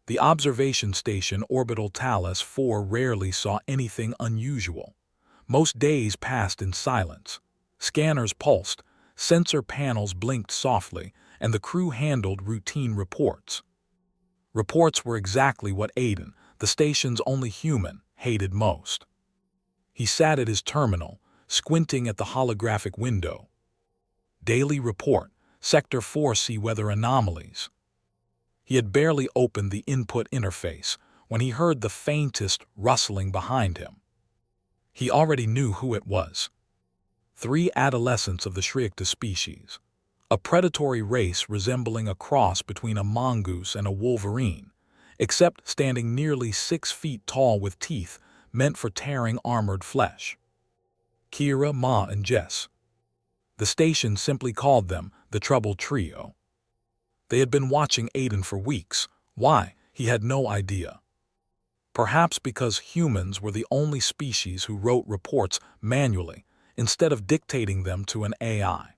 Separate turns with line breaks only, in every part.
The observation station Orbital Talos 4 rarely saw anything unusual. Most days passed in silence. Scanners pulsed, sensor panels blinked softly, and the crew handled routine reports. Reports were exactly what Aiden, the station's only human, hated most. He sat at his terminal, squinting at the holographic window. Daily report, Sector 4 sea weather anomalies. He had barely opened the input interface when he heard the faintest rustling behind him. He already knew who it was. 3 adolescents of the Shriekta species, a predatory race resembling a cross between a mongoose and a wolverine, except standing nearly 6 feet tall with teeth meant for tearing armored flesh. Kira, Ma, and Jess. The station simply called them the Trouble Trio. They had been watching Aiden for weeks. Why, he had no idea. Perhaps because humans were the only species who wrote reports manually instead of dictating them to an AI.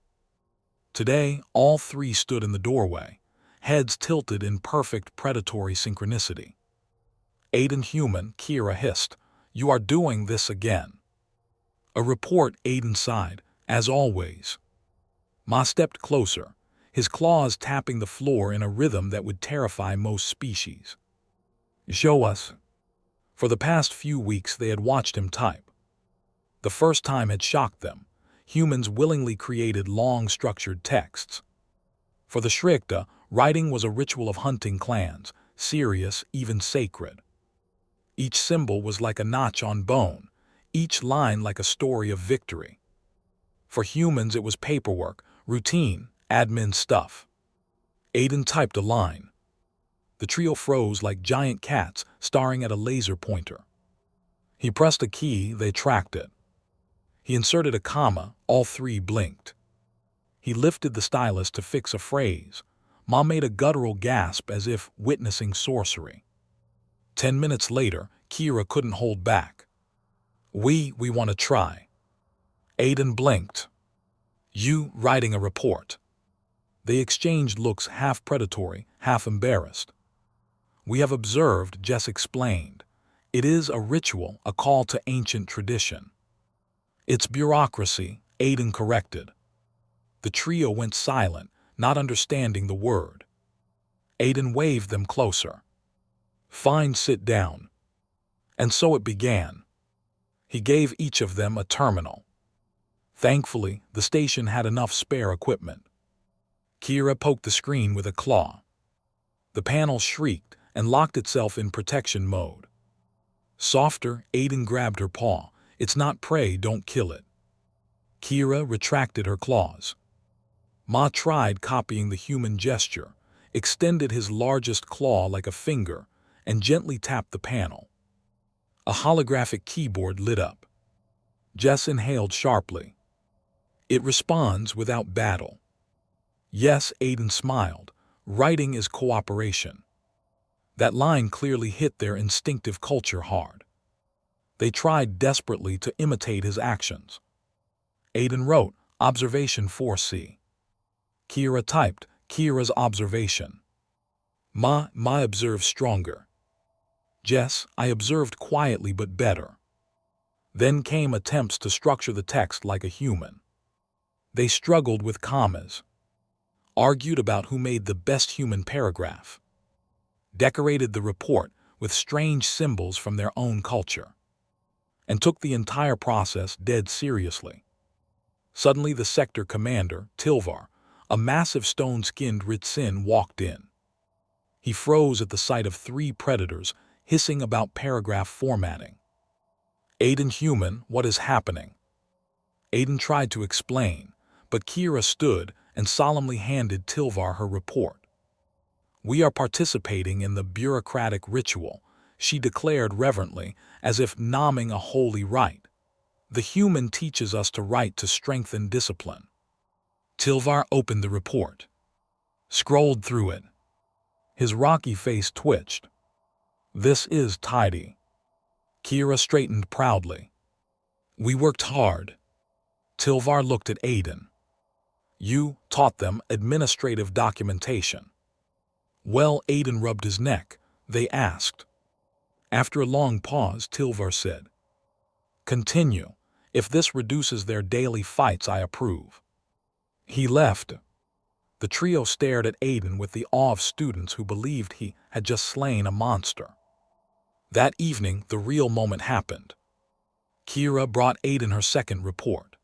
Today, all 3 stood in the doorway, heads tilted in perfect predatory synchronicity. Aiden human, Kira hissed, "You are doing this again." A report, Aiden sighed, as always. Ma stepped closer, his claws tapping the floor in a rhythm that would terrify most species. "Show us." For the past few weeks they had watched him type. The first time had shocked them. Humans willingly created long, structured texts. For the Shriekta, writing was a ritual of hunting clans, serious, even sacred. Each symbol was like a notch on bone, each line like a story of victory. For humans it was paperwork, routine, admin stuff. Aiden typed a line. The trio froze like giant cats staring at a laser pointer. He pressed a key, they tracked it. He inserted a comma, all 3 blinked. He lifted the stylus to fix a phrase. Ma made a guttural gasp as if witnessing sorcery. 10 minutes later, Kira couldn't hold back. We want to try." Aiden blinked. "You writing a report." They exchanged looks half predatory, half embarrassed. "We have observed," Jess explained. "It is a ritual, a call to ancient tradition." "It's bureaucracy," Aiden corrected. The trio went silent, not understanding the word. Aiden waved them closer. "Fine, sit down." And so it began. He gave each of them a terminal. Thankfully, the station had enough spare equipment. Kira poked the screen with a claw. The panel shrieked and locked itself in protection mode. "Softer," Aiden grabbed her paw. "It's not prey, don't kill it." Kira retracted her claws. Ma tried copying the human gesture, extended his largest claw like a finger, and gently tapped the panel. A holographic keyboard lit up. Jess inhaled sharply. "It responds without battle." "Yes," Aiden smiled. "Writing is cooperation." That line clearly hit their instinctive culture hard. They tried desperately to imitate his actions. Aiden wrote, "Observation 4C." Kira typed, "Kira's observation." Ma observed stronger." Jess, "I observed quietly but better." Then came attempts to structure the text like a human. They struggled with commas, argued about who made the best human paragraph, decorated the report with strange symbols from their own culture, and took the entire process dead seriously. Suddenly the sector commander, Tilvar, a massive stone-skinned Ritsin, walked in. He froze at the sight of 3 predators hissing about paragraph formatting. "Aiden human, what is happening?" Aiden tried to explain, but Kira stood and solemnly handed Tilvar her report. "We are participating in the bureaucratic ritual," she declared reverently, as if nomming a holy rite. "The human teaches us to write to strengthen discipline." Tilvar opened the report, scrolled through it. His rocky face twitched. "This is tidy." Kira straightened proudly. "We worked hard." Tilvar looked at Aiden. "You taught them administrative documentation." Well, Aiden rubbed his neck. they asked. After a long pause, Tilvar said, "Continue. If this reduces their daily fights, I approve." He left. The trio stared at Aiden with the awe of students who believed he had just slain a monster. That evening, the real moment happened. Kira brought Aiden her second report.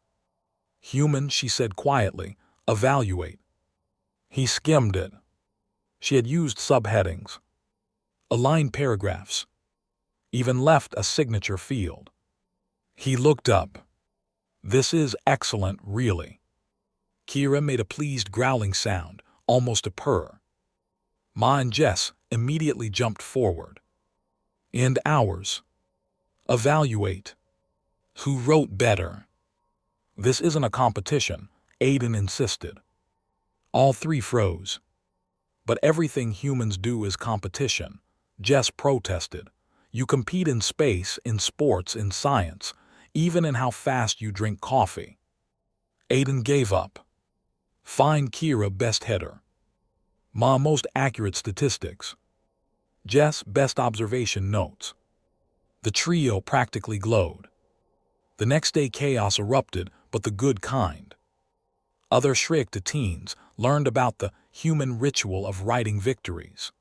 "Human," she said quietly, "evaluate." He skimmed it. She had used subheadings, aligned paragraphs, even left a signature field. He looked up. "This is excellent, really." Kira made a pleased growling sound, almost a purr. Ma and Jess immediately jumped forward. "And ours. Evaluate. Who wrote better?" "This isn't a competition," Aiden insisted. All three froze. "But everything humans do is competition," Jess protested. "You compete in space, in sports, in science, even in how fast you drink coffee." Aiden gave up. "Fine, Kira, best header. Ma, most accurate statistics. Jess, best observation notes." The trio practically glowed. The next day chaos erupted, but the good kind. Other Shrek teens learned about the human ritual of writing victories.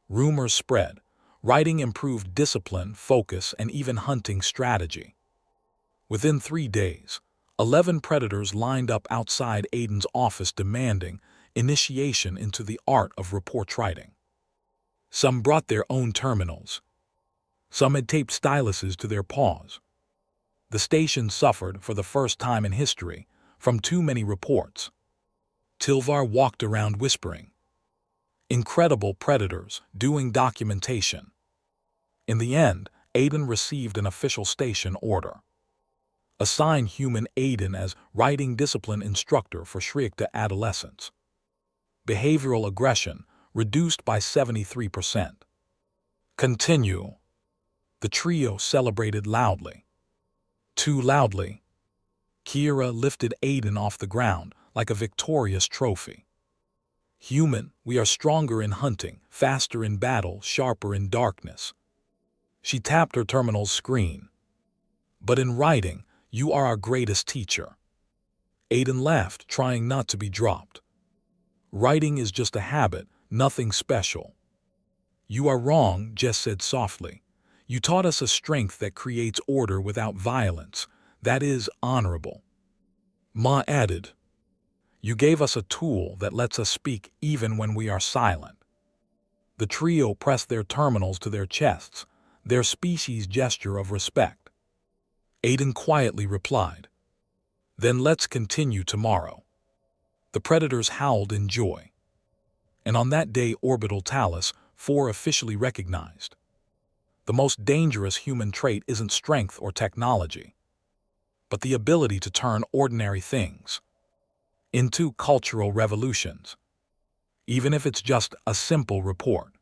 Rumors spread. Writing improved discipline, focus, and even hunting strategy. Within 3 days, 11 predators lined up outside Aiden's office demanding initiation into the art of report writing. Some brought their own terminals. Some had taped styluses to their paws. The station suffered, for the first time in history, from too many reports. Tilvar walked around whispering, "Incredible predators doing documentation." In the end, Aiden received an official station order. Assign human Aiden as writing discipline instructor for Shrek to adolescents. Behavioral aggression reduced by 73%. Continue. The trio celebrated loudly. Too loudly. Kira lifted Aiden off the ground like a victorious trophy. "Human, we are stronger in hunting, faster in battle, sharper in darkness." She tapped her terminal's screen. "But in writing, you are our greatest teacher." Aiden laughed, trying not to be dropped. "Writing is just a habit, nothing special." "You are wrong," Jess said softly. "You taught us a strength that creates order without violence. That is honorable." Ma added, "You gave us a tool that lets us speak even when we are silent." The trio pressed their terminals to their chests, their species gesture of respect. Aiden quietly replied, "Then let's continue tomorrow." The predators howled in joy. And on that day, Orbital Talus 4 officially recognized. The most dangerous human trait isn't strength or technology, but the ability to turn ordinary things into cultural revolutions, even if it's just a simple report.